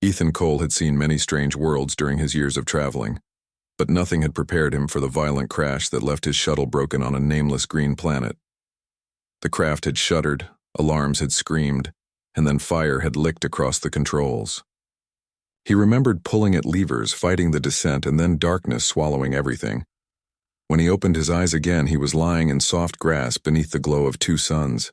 Ethan Cole had seen many strange worlds during his years of traveling, but nothing had prepared him for the violent crash that left his shuttle broken on a nameless green planet. The craft had shuddered, alarms had screamed, and then fire had licked across the controls. He remembered pulling at levers, fighting the descent, and then darkness swallowing everything. When he opened his eyes again, he was lying in soft grass beneath the glow of two suns.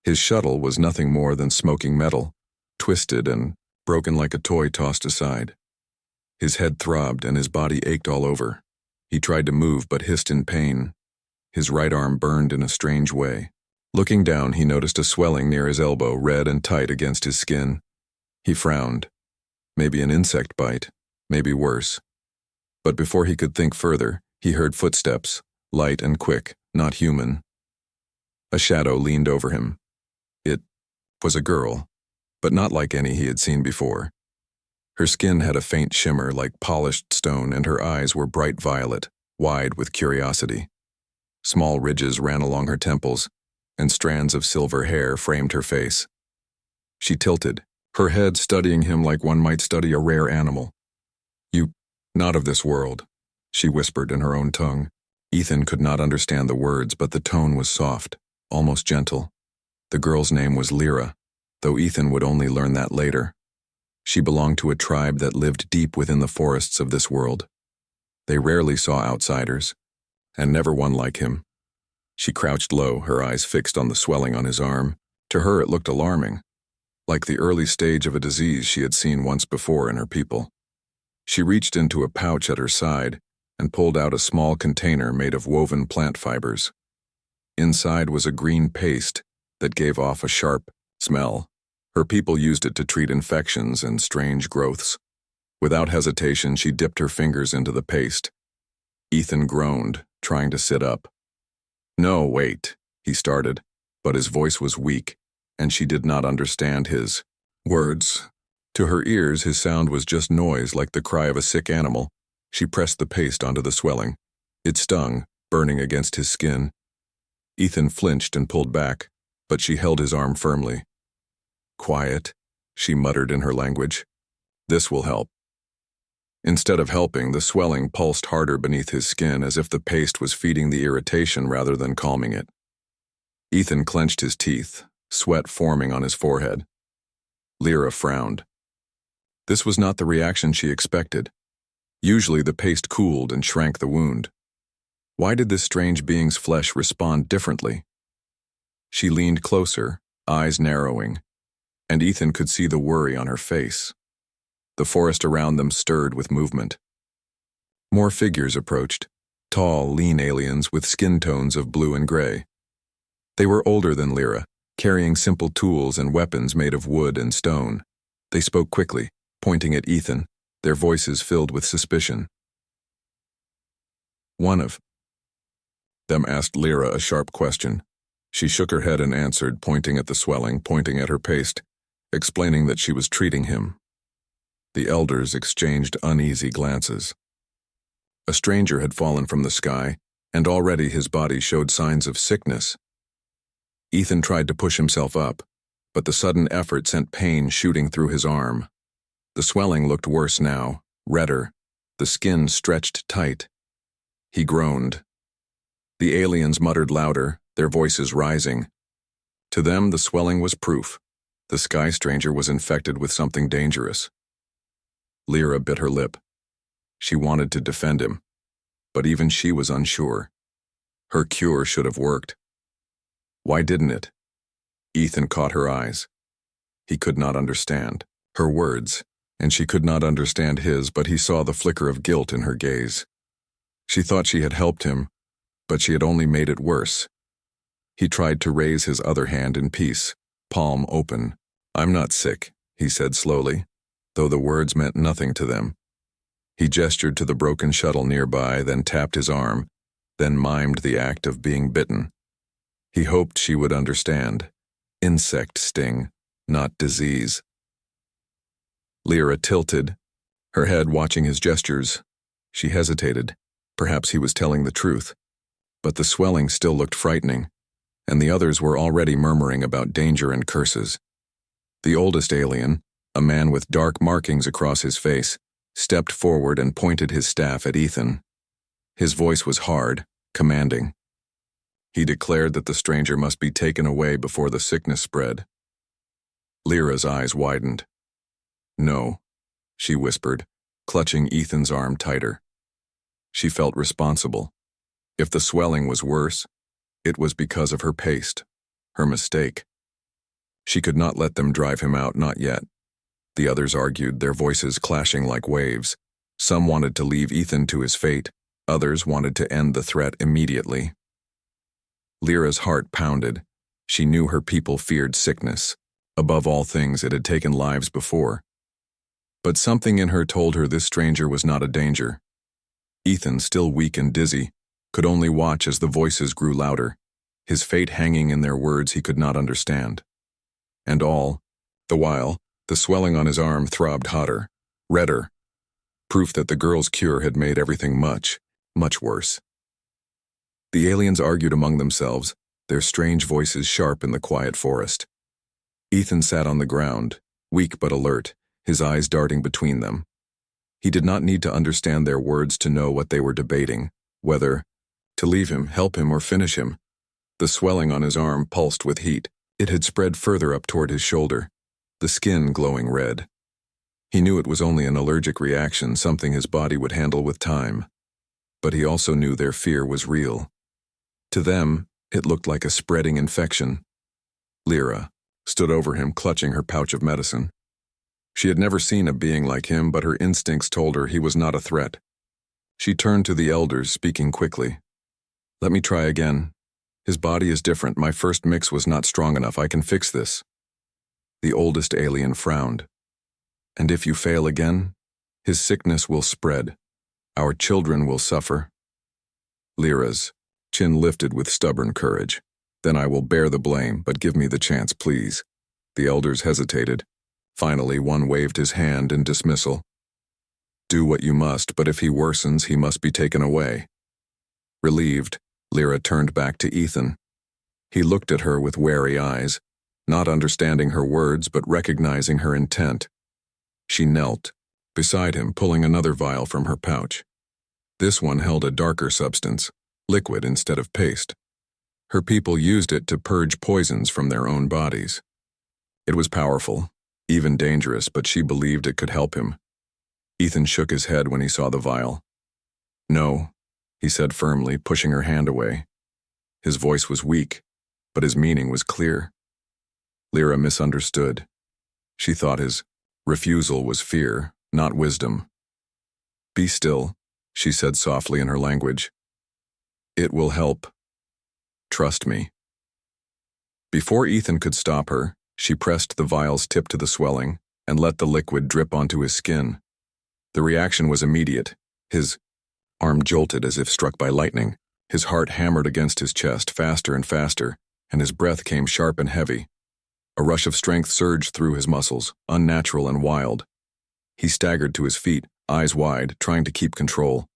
His shuttle was nothing more than smoking metal, twisted and broken like a toy tossed aside. His head throbbed and his body ached all over. He tried to move but hissed in pain. His right arm burned in a strange way. Looking down, he noticed a swelling near his elbow, red and tight against his skin. He frowned. Maybe an insect bite, maybe worse. But before he could think further, he heard footsteps, light and quick, not human. A shadow leaned over him. It was a girl, but not like any he had seen before. Her skin had a faint shimmer like polished stone, and her eyes were bright violet, wide with curiosity. Small ridges ran along her temples, and strands of silver hair framed her face. She tilted, her head studying him like one might study a rare animal. "You, not of this world," she whispered in her own tongue. Ethan could not understand the words, but the tone was soft, almost gentle. The girl's name was Lyra, though Ethan would only learn that later. She belonged to a tribe that lived deep within the forests of this world. They rarely saw outsiders, and never one like him. She crouched low, her eyes fixed on the swelling on his arm. To her it looked alarming, like the early stage of a disease she had seen once before in her people. She reached into a pouch at her side and pulled out a small container made of woven plant fibers. Inside was a green paste that gave off a sharp smell. Her people used it to treat infections and strange growths. Without hesitation, she dipped her fingers into the paste. Ethan groaned, trying to sit up. "No, wait," he started, but his voice was weak, and she did not understand his words. To her ears, his sound was just noise, like the cry of a sick animal. She pressed the paste onto the swelling. It stung, burning against his skin. Ethan flinched and pulled back, but she held his arm firmly. "Quiet," she muttered in her language. "This will help." Instead of helping, the swelling pulsed harder beneath his skin, as if the paste was feeding the irritation rather than calming it. Ethan clenched his teeth, sweat forming on his forehead. Lyra frowned. This was not the reaction she expected. Usually the paste cooled and shrank the wound. Why did this strange being's flesh respond differently? She leaned closer, eyes narrowing, and Ethan could see the worry on her face. The forest around them stirred with movement. More figures approached, tall, lean aliens with skin tones of blue and gray. They were older than Lyra, carrying simple tools and weapons made of wood and stone. They spoke quickly, pointing at Ethan, their voices filled with suspicion. "One of them asked Lyra a sharp question. She shook her head and answered, pointing at the swelling, pointing at her paste, explaining that she was treating him. The elders exchanged uneasy glances. A stranger had fallen from the sky, and already his body showed signs of sickness. Ethan tried to push himself up, but the sudden effort sent pain shooting through his arm. The swelling looked worse now, redder, the skin stretched tight. He groaned. The aliens muttered louder, their voices rising. To them, the swelling was proof. The sky stranger was infected with something dangerous. Lyra bit her lip. She wanted to defend him, but even she was unsure. Her cure should have worked. Why didn't it? Ethan caught her eyes. He could not understand her words, and she could not understand his, but he saw the flicker of guilt in her gaze. She thought she had helped him, but she had only made it worse. He tried to raise his other hand in peace, palm open. "I'm not sick," he said slowly, though the words meant nothing to them. He gestured to the broken shuttle nearby, then tapped his arm, then mimed the act of being bitten. He hoped she would understand. Insect sting, not disease. Lyra tilted, her head watching his gestures. She hesitated. Perhaps he was telling the truth. But the swelling still looked frightening, and the others were already murmuring about danger and curses. The oldest alien, A man with dark markings across his face stepped forward and pointed his staff at Ethan. His voice was hard, commanding. He declared that the stranger must be taken away before the sickness spread. Lyra's eyes widened. "No," she whispered, clutching Ethan's arm tighter. She felt responsible. If the swelling was worse, it was because of her paste, her mistake. She could not let them drive him out, not yet. The others argued, their voices clashing like waves. Some wanted to leave Ethan to his fate, others wanted to end the threat immediately. Lyra's heart pounded. She knew her people feared sickness. Above all things, it had taken lives before. But something in her told her this stranger was not a danger. Ethan, still weak and dizzy, could only watch as the voices grew louder, his fate hanging in their words he could not understand. And the while, the swelling on his arm throbbed hotter, redder, proof that the girl's cure had made everything much, much worse. The aliens argued among themselves, their strange voices sharp in the quiet forest. Ethan sat on the ground, weak but alert, his eyes darting between them. He did not need to understand their words to know what they were debating, whether to leave him, help him, or finish him. The swelling on his arm pulsed with heat. It had spread further up toward his shoulder, the skin glowing red. He knew it was only an allergic reaction, something his body would handle with time. But he also knew their fear was real. To them, it looked like a spreading infection. Lyra stood over him, clutching her pouch of medicine. She had never seen a being like him, but her instincts told her he was not a threat. She turned to the elders, speaking quickly. "Let me try again. His body is different. My first mix was not strong enough. I can fix this." The oldest alien frowned. "And if you fail again, his sickness will spread. Our children will suffer." Lyra's chin lifted with stubborn courage. "Then I will bear the blame, but give me the chance, please." The elders hesitated. Finally, one waved his hand in dismissal. "Do what you must, but if he worsens, he must be taken away." Relieved, Lyra turned back to Ethan. He looked at her with wary eyes, not understanding her words but recognizing her intent. She knelt beside him, pulling another vial from her pouch. This one held a darker substance, liquid instead of paste. Her people used it to purge poisons from their own bodies. It was powerful, even dangerous, but she believed it could help him. Ethan shook his head when he saw the vial. "No," he said firmly, pushing her hand away. His voice was weak, but his meaning was clear. Lyra misunderstood. She thought his refusal was fear, not wisdom. "Be still," she said softly in her language. "It will help. Trust me." Before Ethan could stop her, she pressed the vial's tip to the swelling and let the liquid drip onto his skin. The reaction was immediate. His arm jolted as if struck by lightning. His heart hammered against his chest faster and faster, and his breath came sharp and heavy. A rush of strength surged through his muscles, unnatural and wild. He staggered to his feet, eyes wide, trying to keep control.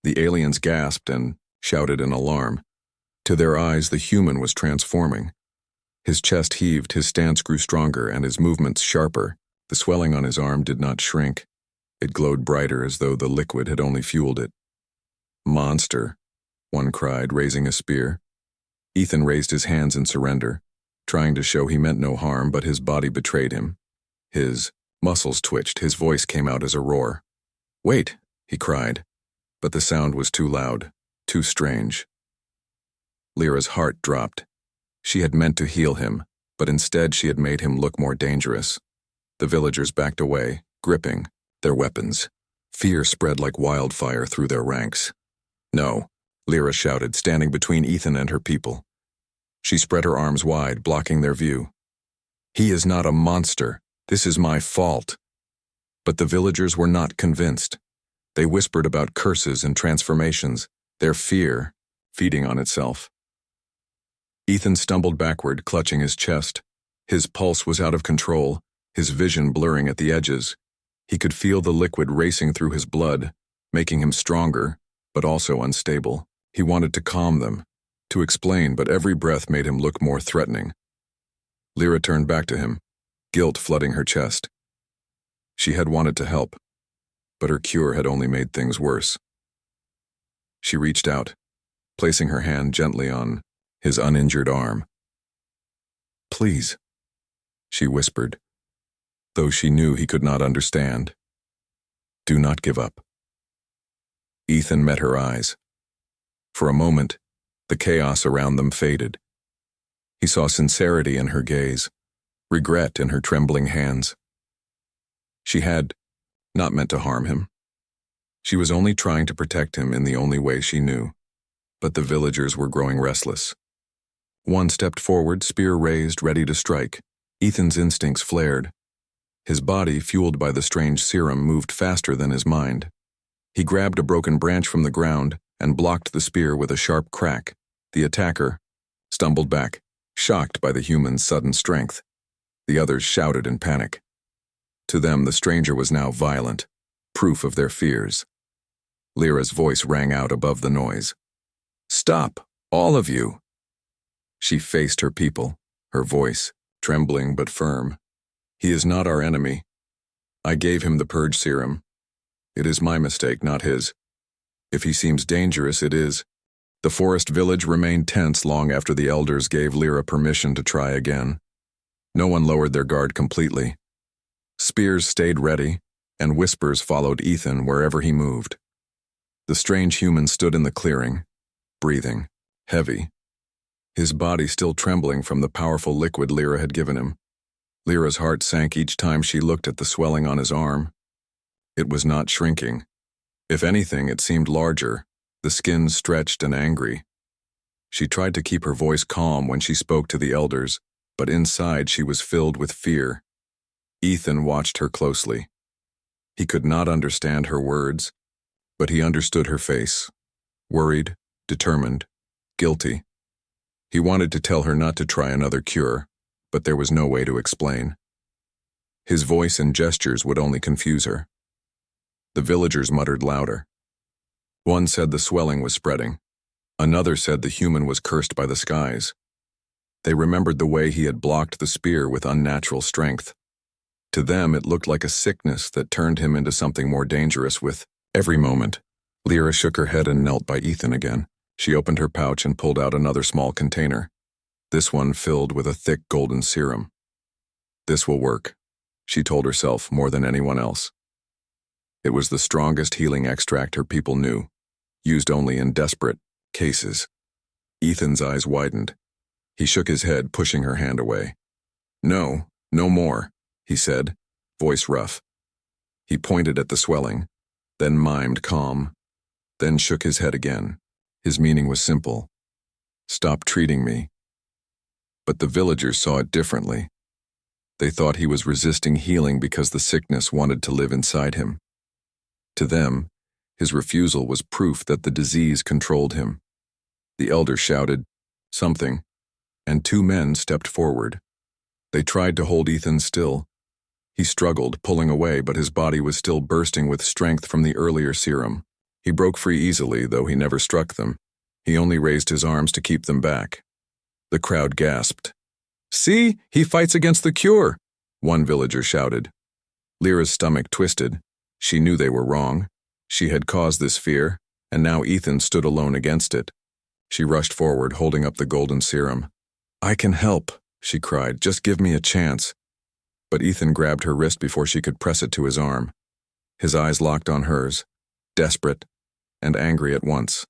The aliens gasped and shouted in alarm. To their eyes, the human was transforming. His chest heaved, his stance grew stronger, and his movements sharper. The swelling on his arm did not shrink. It glowed brighter, as though the liquid had only fueled it. "Monster," one cried, raising a spear. Ethan raised his hands in surrender, trying to show he meant no harm, but his body betrayed him. His muscles twitched, his voice came out as a roar. "Wait," he cried, but the sound was too loud, too strange. Lyra's heart dropped. She had meant to heal him, but instead she had made him look more dangerous. The villagers backed away, gripping their weapons. Fear spread like wildfire through their ranks. "No," Lyra shouted, standing between Ethan and her people. She spread her arms wide, blocking their view. "He is not a monster. This is my fault." But the villagers were not convinced. They whispered about curses and transformations, their fear feeding on itself. Ethan stumbled backward, clutching his chest. His pulse was out of control, his vision blurring at the edges. He could feel the liquid racing through his blood, making him stronger, but also unstable. He wanted to calm them, to explain, but every breath made him look more threatening. Lyra turned back to him, guilt flooding her chest. She had wanted to help, but her cure had only made things worse. She reached out, placing her hand gently on his uninjured arm. "Please," she whispered, though she knew he could not understand. "Do not give up." Ethan met her eyes. For a moment, the chaos around them faded. He saw sincerity in her gaze, regret in her trembling hands. She had not meant to harm him. She was only trying to protect him in the only way she knew. But the villagers were growing restless. One stepped forward, spear raised, ready to strike. Ethan's instincts flared. His body, fueled by the strange serum, moved faster than his mind. He grabbed a broken branch from the ground and blocked the spear with a sharp crack. The attacker stumbled back, shocked by the human's sudden strength. The others shouted in panic. To them, the stranger was now violent, proof of their fears. Lyra's voice rang out above the noise. "Stop, all of you!" She faced her people, her voice trembling but firm. "He is not our enemy. I gave him the purge serum. It is my mistake, not his. If he seems dangerous, it is." The forest village remained tense long after the elders gave Lyra permission to try again. No one lowered their guard completely. Spears stayed ready, and whispers followed Ethan wherever he moved. The strange human stood in the clearing, breathing, heavy, his body still trembling from the powerful liquid Lyra had given him. Lyra's heart sank each time she looked at the swelling on his arm. It was not shrinking. If anything, it seemed larger, the skin stretched and angry. She tried to keep her voice calm when she spoke to the elders, but inside she was filled with fear. Ethan watched her closely. He could not understand her words, but he understood her face. Worried, determined, guilty. He wanted to tell her not to try another cure, but there was no way to explain. His voice and gestures would only confuse her. The villagers muttered louder. One said the swelling was spreading. Another said the human was cursed by the skies. They remembered the way he had blocked the spear with unnatural strength. To them, it looked like a sickness that turned him into something more dangerous with every moment. Lyra shook her head and knelt by Ethan again. She opened her pouch and pulled out another small container, this one filled with a thick golden serum. This will work, she told herself more than anyone else. It was the strongest healing extract her people knew, used only in desperate cases. Ethan's eyes widened. He shook his head, pushing her hand away. "No, no more," he said, voice rough. He pointed at the swelling, then mimed calm, then shook his head again. His meaning was simple. Stop treating me. But the villagers saw it differently. They thought he was resisting healing because the sickness wanted to live inside him. To them, his refusal was proof that the disease controlled him. The elder shouted something, and two men stepped forward. They tried to hold Ethan still. He struggled, pulling away, but his body was still bursting with strength from the earlier serum. He broke free easily, though he never struck them. He only raised his arms to keep them back. The crowd gasped. "See, he fights against the cure," one villager shouted. Lyra's stomach twisted. She knew they were wrong. She had caused this fear, and now Ethan stood alone against it. She rushed forward, holding up the golden serum. "I can help," she cried. "Just give me a chance." But Ethan grabbed her wrist before she could press it to his arm. His eyes locked on hers, desperate and angry at once.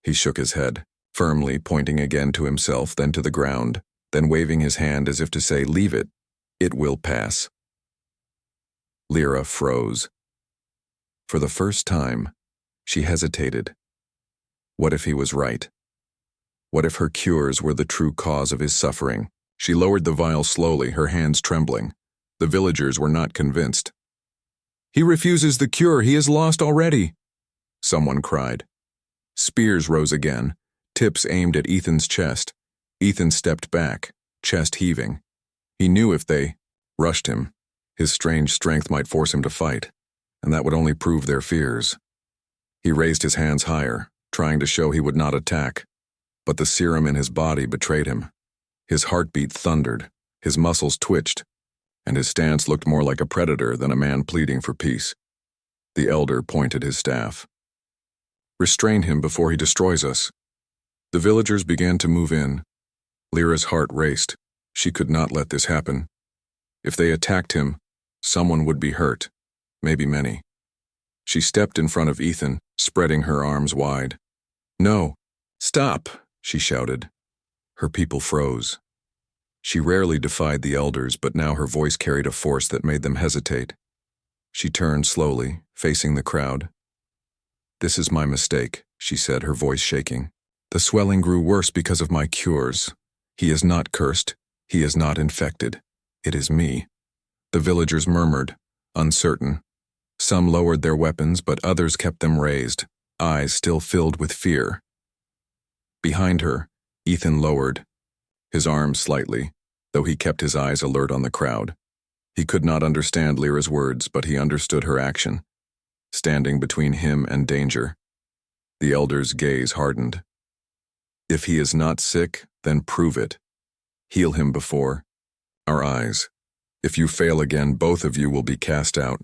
He shook his head, firmly pointing again to himself, then to the ground, then waving his hand as if to say, "Leave it. It will pass." Lyra froze. For the first time, she hesitated. What if he was right? What if her cures were the true cause of his suffering? She lowered the vial slowly, her hands trembling. The villagers were not convinced. "He refuses the cure. He is lost already," someone cried. Spears rose again, tips aimed at Ethan's chest. Ethan stepped back, chest heaving. He knew if they rushed him, his strange strength might force him to fight, and that would only prove their fears. He raised his hands higher, trying to show he would not attack, but the serum in his body betrayed him. His heartbeat thundered, his muscles twitched. and his stance looked more like a predator than a man pleading for peace. The elder pointed his staff. "Restrain him before he destroys us." The villagers began to move in. Lyra's heart raced. She could not let this happen. If they attacked him, someone would be hurt, maybe many. She stepped in front of Ethan, spreading her arms wide. "No, stop," she shouted. Her people froze. She rarely defied the elders, but now her voice carried a force that made them hesitate. She turned slowly, facing the crowd. "This is my mistake," she said, her voice shaking. "The swelling grew worse because of my cures. He is not cursed. He is not infected. It is me." The villagers murmured, uncertain. Some lowered their weapons, but others kept them raised, eyes still filled with fear. Behind her, Ethan lowered, his arms slightly, though he kept his eyes alert on the crowd. He could not understand Lyra's words, but he understood her action, standing between him and danger. The elder's gaze hardened. "If he is not sick, then prove it. Heal him before our eyes. If you fail again, both of you will be cast out."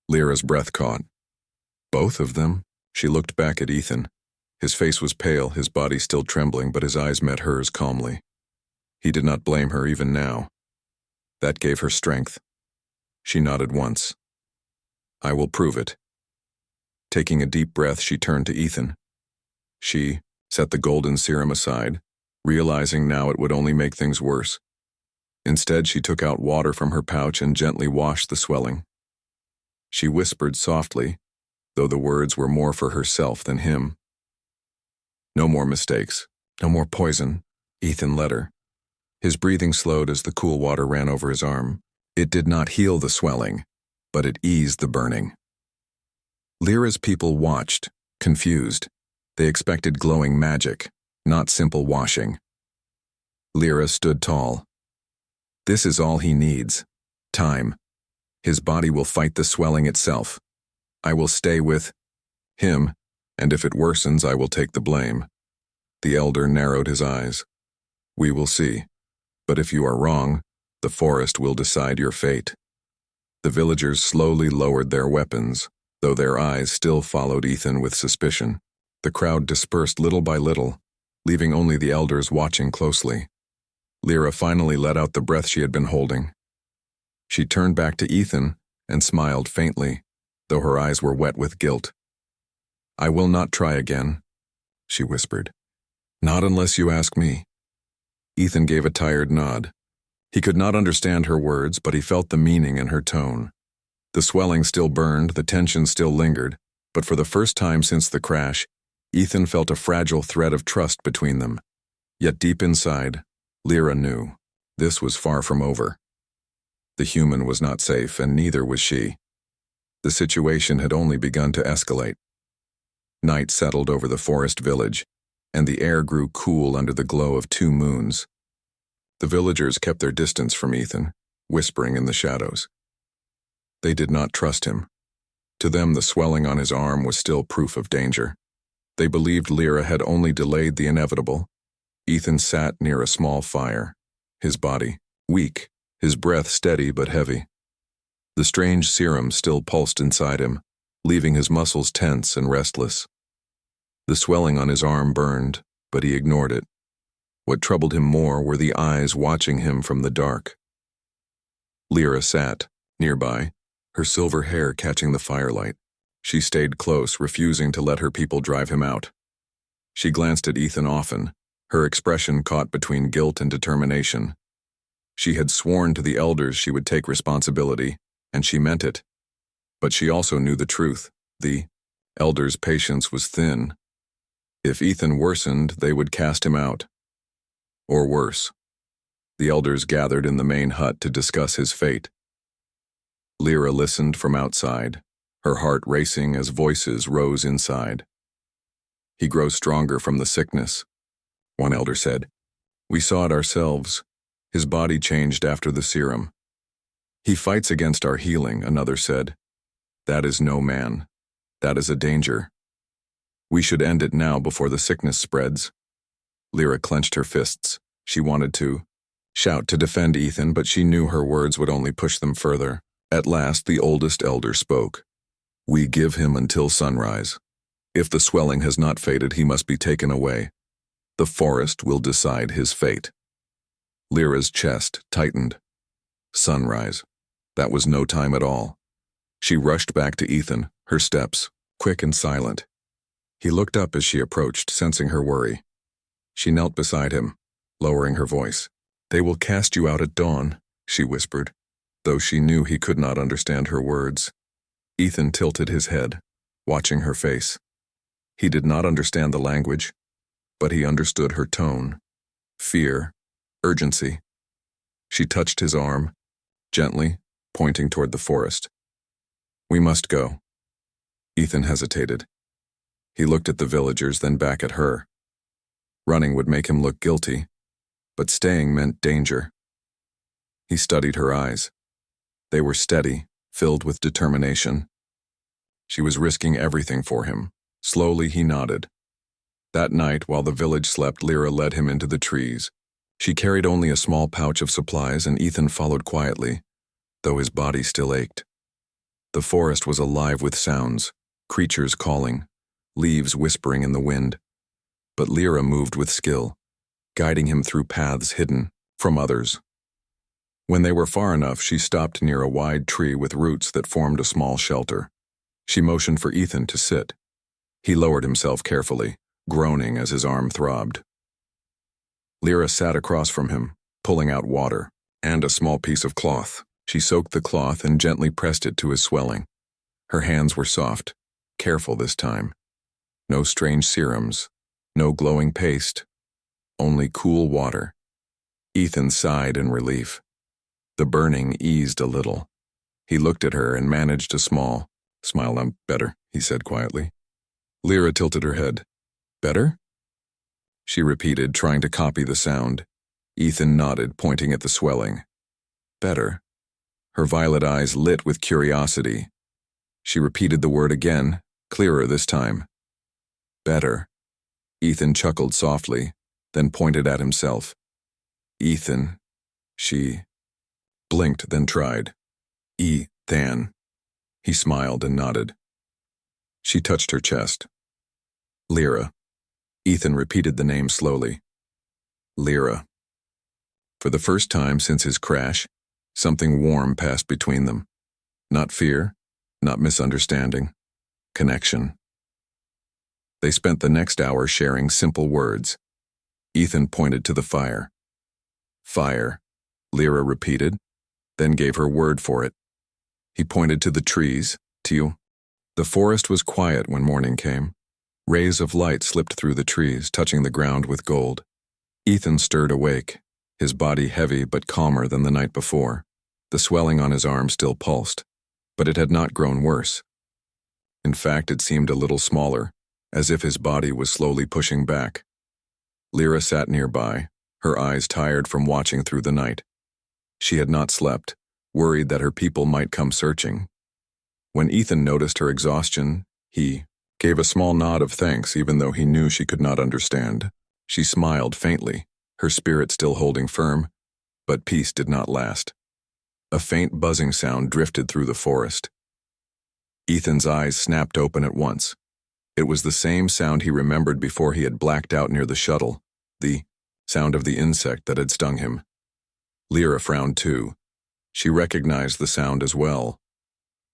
Lyra's breath caught. "Both of them?" She looked back at Ethan. His face was pale, his body still trembling, but his eyes met hers calmly. He did not blame her even now. That gave her strength. She nodded once. "I will prove it." Taking a deep breath, she turned to Ethan. She set the golden serum aside, realizing now it would only make things worse. Instead, she took out water from her pouch and gently washed the swelling. She whispered softly, though the words were more for herself than him. "No more mistakes. No more poison," Ethan led her. His breathing slowed as the cool water ran over his arm. It did not heal the swelling, but it eased the burning. Lyra's people watched, confused. They expected glowing magic, not simple washing. Lyra stood tall. "This is all he needs. Time. His body will fight the swelling itself. I will stay with him, and if it worsens, I will take the blame." The elder narrowed his eyes. "We will see. But if you are wrong, the forest will decide your fate." The villagers slowly lowered their weapons, though their eyes still followed Ethan with suspicion. The crowd dispersed little by little, leaving only the elders watching closely. Lyra finally let out the breath she had been holding. She turned back to Ethan and smiled faintly, though her eyes were wet with guilt. "I will not try again," she whispered. "Not unless you ask me." Ethan gave a tired nod. He could not understand her words, but he felt the meaning in her tone. The swelling still burned, the tension still lingered, but for the first time since the crash, Ethan felt a fragile thread of trust between them. Yet deep inside, Lyra knew this was far from over. The human was not safe, and neither was she. The situation had only begun to escalate. Night settled over the forest village, and the air grew cool under the glow of 2 moons. The villagers kept their distance from Ethan, whispering in the shadows. They did not trust him. To them, the swelling on his arm was still proof of danger. They believed Lyra had only delayed the inevitable. Ethan sat near a small fire, his body weak, his breath steady but heavy. The strange serum still pulsed inside him, leaving his muscles tense and restless. The swelling on his arm burned, but he ignored it. What troubled him more were the eyes watching him from the dark. Lyra sat nearby, her silver hair catching the firelight. She stayed close, refusing to let her people drive him out. She glanced at Ethan often, her expression caught between guilt and determination. She had sworn to the elders she would take responsibility, and she meant it. But she also knew the truth. The elders' patience was thin. If Ethan worsened, they would cast him out. Or worse. The elders gathered in the main hut to discuss his fate. Lyra listened from outside, her heart racing as voices rose inside. "He grows stronger from the sickness," one elder said. "We saw it ourselves. His body changed after the serum." "He fights against our healing," another said. "That is no man. That is a danger. We should end it now before the sickness spreads." Lyra clenched her fists. She wanted to shout to defend Ethan, but she knew her words would only push them further. At last, the oldest elder spoke. "We give him until sunrise. If the swelling has not faded, he must be taken away. The forest will decide his fate." Lyra's chest tightened. Sunrise. That was no time at all. She rushed back to Ethan, her steps quick and silent. He looked up as she approached, sensing her worry. She knelt beside him, lowering her voice. "They will cast you out at dawn," she whispered, though she knew he could not understand her words. Ethan tilted his head, watching her face. He did not understand the language, but he understood her tone. Fear, urgency. She touched his arm, gently, pointing toward the forest. "We must go." Ethan hesitated. He looked at the villagers, then back at her. Running would make him look guilty, but staying meant danger. He studied her eyes. They were steady, filled with determination. She was risking everything for him. Slowly he nodded. That night, while the village slept, Lyra led him into the trees. She carried only a small pouch of supplies, and Ethan followed quietly, though his body still ached. The forest was alive with sounds, creatures calling, leaves whispering in the wind. But Lyra moved with skill, guiding him through paths hidden from others. When they were far enough, she stopped near a wide tree with roots that formed a small shelter. She motioned for Ethan to sit. He lowered himself carefully, groaning as his arm throbbed. Lyra sat across from him, pulling out water and a small piece of cloth. She soaked the cloth and gently pressed it to his swelling. Her hands were soft, careful this time. No strange serums, no glowing paste, only cool water. Ethan sighed in relief. The burning eased a little. He looked at her and managed a smile. "I'm better," he said quietly. Lyra tilted her head. "Better?" She repeated, trying to copy the sound. Ethan nodded, pointing at the swelling. "Better." Her violet eyes lit with curiosity. She repeated the word again, clearer this time. "Better." Ethan chuckled softly, then pointed at himself. "Ethan." She blinked, then tried. "Ethan." He smiled and nodded. She touched her chest. "Lyra." Ethan repeated the name slowly. "Lyra." For the first time since his crash, something warm passed between them. Not fear, not misunderstanding. Connection. They spent the next hour sharing simple words. Ethan pointed to the fire. "Fire," Lyra repeated, then gave her word for it. He pointed to the trees, to. The forest was quiet when morning came. Rays of light slipped through the trees, touching the ground with gold. Ethan stirred awake, his body heavy but calmer than the night before. The swelling on his arm still pulsed, but it had not grown worse. In fact, it seemed a little smaller, as if his body was slowly pushing back. Lyra sat nearby, her eyes tired from watching through the night. She had not slept, worried that her people might come searching. When Ethan noticed her exhaustion, he gave a small nod of thanks, even though he knew she could not understand. She smiled faintly, her spirit still holding firm, but peace did not last. A faint buzzing sound drifted through the forest. Ethan's eyes snapped open at once. It was the same sound he remembered before he had blacked out near the shuttle, the sound of the insect that had stung him. Lyra frowned too. She recognized the sound as well.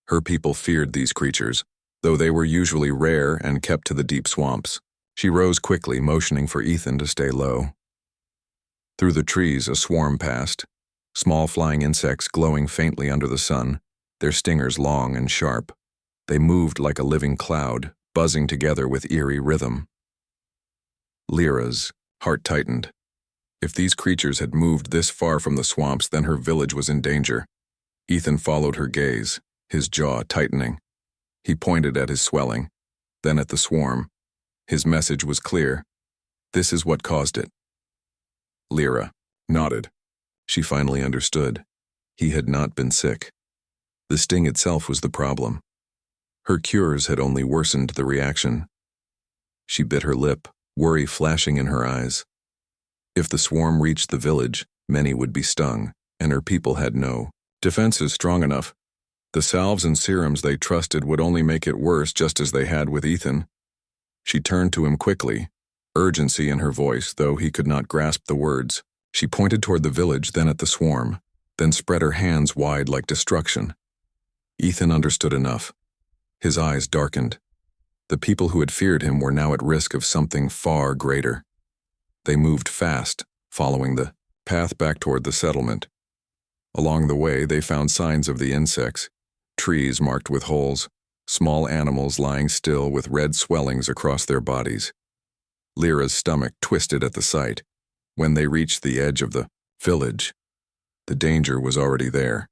Her people feared these creatures, though they were usually rare and kept to the deep swamps. She rose quickly, motioning for Ethan to stay low. Through the trees, a swarm passed, small flying insects glowing faintly under the sun, their stingers long and sharp. They moved like a living cloud, buzzing together with eerie rhythm. Lyra's heart tightened. If these creatures had moved this far from the swamps, then her village was in danger. Ethan followed her gaze, his jaw tightening. He pointed at his swelling, then at the swarm. His message was clear. This is what caused it. Lyra nodded. She finally understood. He had not been sick. The sting itself was the problem. Her cures had only worsened the reaction. She bit her lip, worry flashing in her eyes. If the swarm reached the village, Many would be stung, and her people had no defenses strong enough. The salves and serums they trusted would only make it worse, just as they had with Ethan. She turned to him quickly, urgency in her voice, though he could not grasp the words. She pointed toward the village, then at the swarm, then spread her hands wide like destruction. Ethan understood enough. His eyes darkened. The people who had feared him were now at risk of something far greater. They moved fast, following the path back toward the settlement. Along the way, they found signs of the insects, trees marked with holes, small animals lying still with red swellings across their bodies. Lyra's stomach twisted at the sight. When they reached the edge of the village, the danger was already there.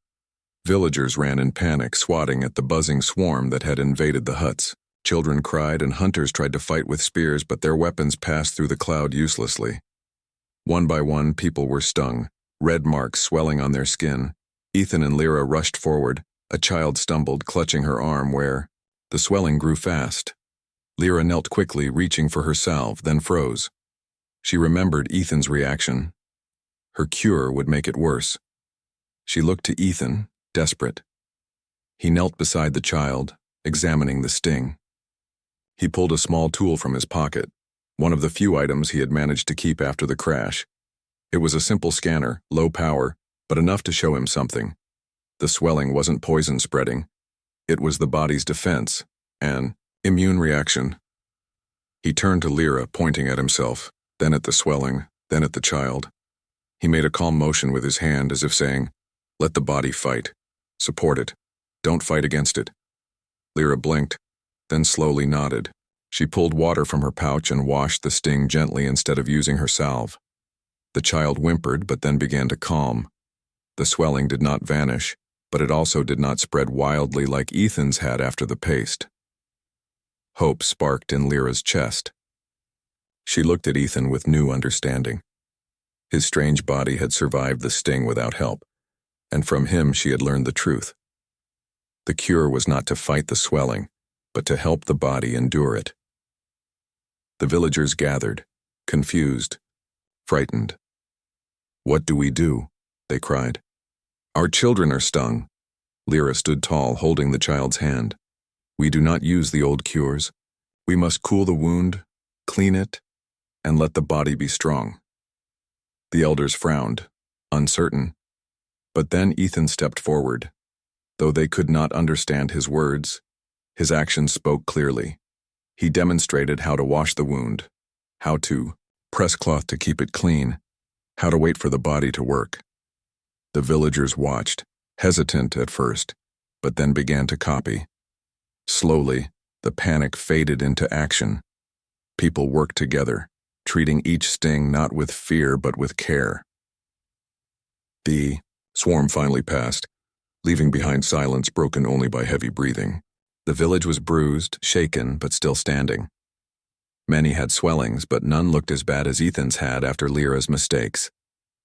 Villagers ran in panic, swatting at the buzzing swarm that had invaded the huts. Children cried and hunters tried to fight with spears, but their weapons passed through the cloud uselessly. One by one, people were stung, red marks swelling on their skin. Ethan and Lyra rushed forward. A child stumbled, clutching her arm where the swelling grew fast. Lyra knelt quickly, reaching for her salve, then froze. She remembered Ethan's reaction. Her cure would make it worse. She looked to Ethan, desperate. He knelt beside the child, examining the sting. He pulled a small tool from his pocket, one of the few items he had managed to keep after the crash. It was a simple scanner, low power, but enough to show him something. The swelling wasn't poison spreading. It was the body's defense, an immune reaction. He turned to Lyra, pointing at himself, then at the swelling, then at the child. He made a calm motion with his hand as if saying, "Let the body fight. Support it. Don't fight against it." Lyra blinked, then slowly nodded. She pulled water from her pouch and washed the sting gently instead of using her salve. The child whimpered but then began to calm. The swelling did not vanish, but it also did not spread wildly like Ethan's had after the paste. Hope sparked in Lyra's chest. She looked at Ethan with new understanding. His strange body had survived the sting without help, and from him she had learned the truth. The cure was not to fight the swelling, but to help the body endure it. The villagers gathered, confused, frightened. "What do we do?" they cried. "Our children are stung." Lyra stood tall, holding the child's hand. "We do not use the old cures. We must cool the wound, clean it, and let the body be strong." The elders frowned, uncertain. But then Ethan stepped forward. Though they could not understand his words, his actions spoke clearly. He demonstrated how to wash the wound, how to press cloth to keep it clean, how to wait for the body to work. The villagers watched, hesitant at first, but then began to copy. Slowly, the panic faded into action. People worked together, treating each sting not with fear but with care. The swarm finally passed, leaving behind silence broken only by heavy breathing. The village was bruised, shaken, but still standing. Many had swellings, but none looked as bad as Ethan's had after Lyra's mistakes.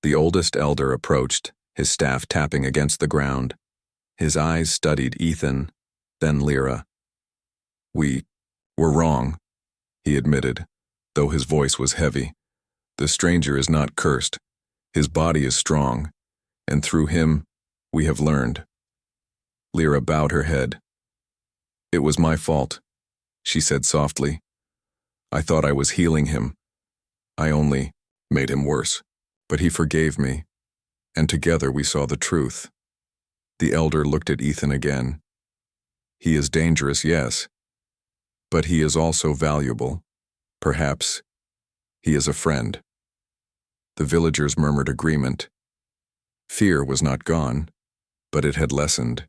The oldest elder approached, his staff tapping against the ground. His eyes studied Ethan, then Lyra. "We were wrong," he admitted, though his voice was heavy. "The stranger is not cursed. His body is strong, and through him, we have learned." Lyra bowed her head. "It was my fault," she said softly. "I thought I was healing him. I only made him worse, but he forgave me, and together we saw the truth." The elder looked at Ethan again. "He is dangerous, yes, but he is also valuable. Perhaps he is a friend." The villagers murmured agreement. Fear was not gone, but it had lessened.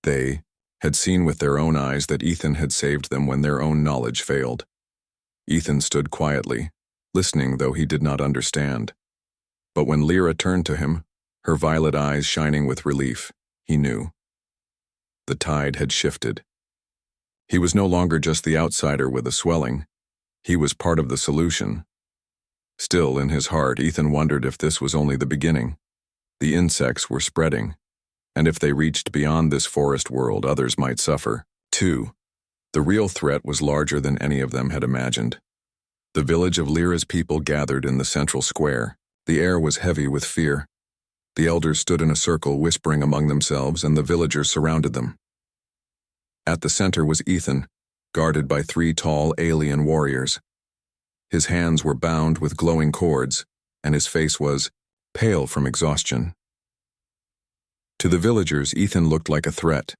They had seen with their own eyes that Ethan had saved them when their own knowledge failed. Ethan stood quietly, listening though he did not understand. But when Lyra turned to him, her violet eyes shining with relief, he knew. The tide had shifted. He was no longer just the outsider with a swelling. He was part of the solution. Still, in his heart, Ethan wondered if this was only the beginning. The insects were spreading, and if they reached beyond this forest world, others might suffer, too. The real threat was larger than any of them had imagined. The village of Lyra's people gathered in the central square, The air was heavy with fear. The elders stood in a circle, whispering among themselves, and the villagers surrounded them. At the center was Ethan, guarded by 3 tall alien warriors. His hands were bound with glowing cords, and his face was pale from exhaustion. To the villagers, Ethan looked like a threat.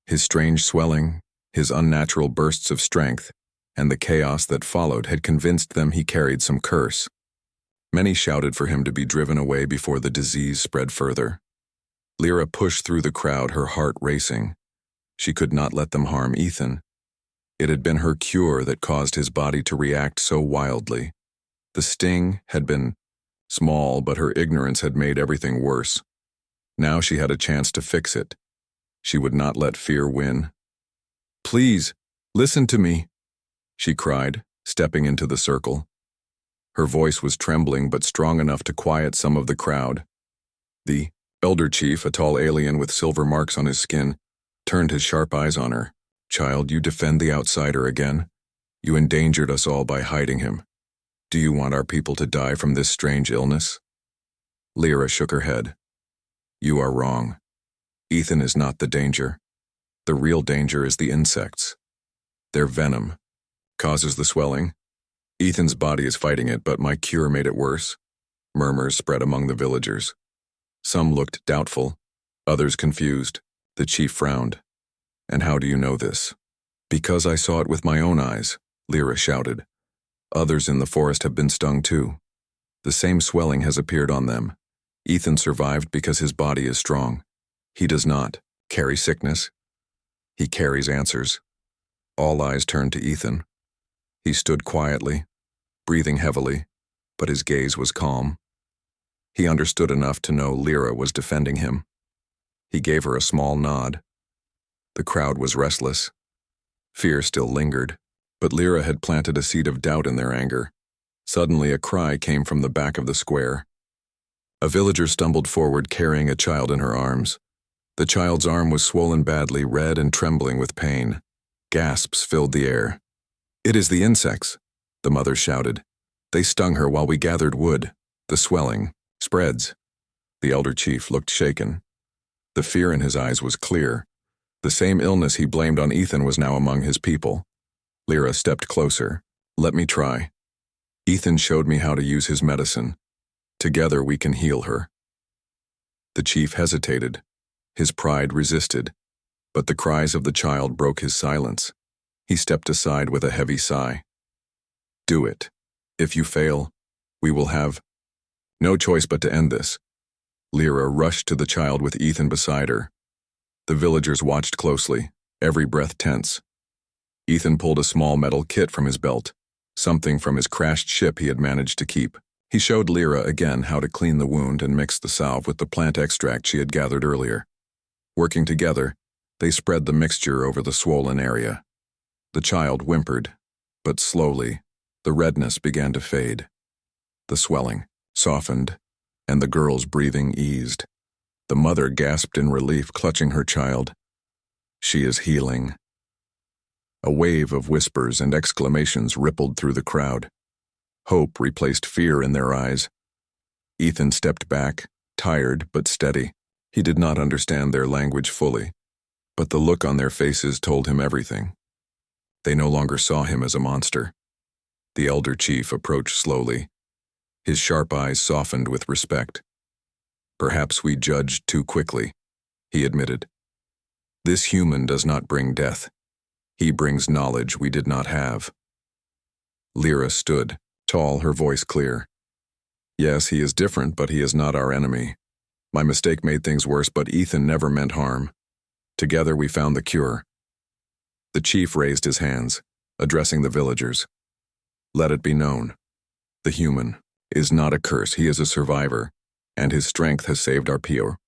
His strange swelling, his unnatural bursts of strength, and the chaos that followed had convinced them he carried some curse. Many shouted for him to be driven away before the disease spread further. Lyra pushed through the crowd, her heart racing. She could not let them harm Ethan. It had been her cure that caused his body to react so wildly. The sting had been small, but her ignorance had made everything worse. Now she had a chance to fix it. She would not let fear win. "Please, listen to me," she cried, stepping into the circle. Her voice was trembling but strong enough to quiet some of the crowd. The elder chief, a tall alien with silver marks on his skin, turned his sharp eyes on her. "Child, you defend the outsider again? You endangered us all by hiding him. Do you want our people to die from this strange illness?" Lyra shook her head. "You are wrong. Ethan is not the danger. The real danger is the insects. Their venom causes the swelling. Ethan's body is fighting it, but my cure made it worse." Murmurs spread among the villagers. Some looked doubtful, others confused. The chief frowned. "And how do you know this?" "Because I saw it with my own eyes," Lyra shouted. "Others in the forest have been stung too. The same swelling has appeared on them. Ethan survived because his body is strong. He does not carry sickness. He carries answers." All eyes turned to Ethan. He stood quietly, breathing heavily, but his gaze was calm. He understood enough to know Lyra was defending him. He gave her a small nod. The crowd was restless. Fear still lingered, but Lyra had planted a seed of doubt in their anger. Suddenly a cry came from the back of the square. A villager stumbled forward carrying a child in her arms. The child's arm was swollen badly, red and trembling with pain. Gasps filled the air. "It is the insects," the mother shouted. "They stung her while we gathered wood. The swelling spreads." The elder chief looked shaken. The fear in his eyes was clear. The same illness he blamed on Ethan was now among his people. Lyra stepped closer. "Let me try. Ethan showed me how to use his medicine. Together we can heal her." The chief hesitated. His pride resisted, but the cries of the child broke his silence. He stepped aside with a heavy sigh. "Do it. If you fail, we will have no choice but to end this." Lyra rushed to the child with Ethan beside her. The villagers watched closely, every breath tense. Ethan pulled a small metal kit from his belt, something from his crashed ship he had managed to keep. He showed Lyra again how to clean the wound and mix the salve with the plant extract she had gathered earlier. Working together, they spread the mixture over the swollen area. The child whimpered, but slowly, the redness began to fade. The swelling softened, and the girl's breathing eased. The mother gasped in relief, clutching her child. "She is healing." A wave of whispers and exclamations rippled through the crowd. Hope replaced fear in their eyes. Ethan stepped back, tired but steady. He did not understand their language fully, but the look on their faces told him everything. They no longer saw him as a monster. The elder chief approached slowly. His sharp eyes softened with respect. "Perhaps we judged too quickly," he admitted. "This human does not bring death. He brings knowledge we did not have." Lyra stood, tall, her voice clear. "Yes, he is different, but he is not our enemy. My mistake made things worse, but Ethan never meant harm. Together we found the cure." The chief raised his hands, addressing the villagers. "Let it be known. The human is not a curse. He is a survivor, and his strength has saved our people.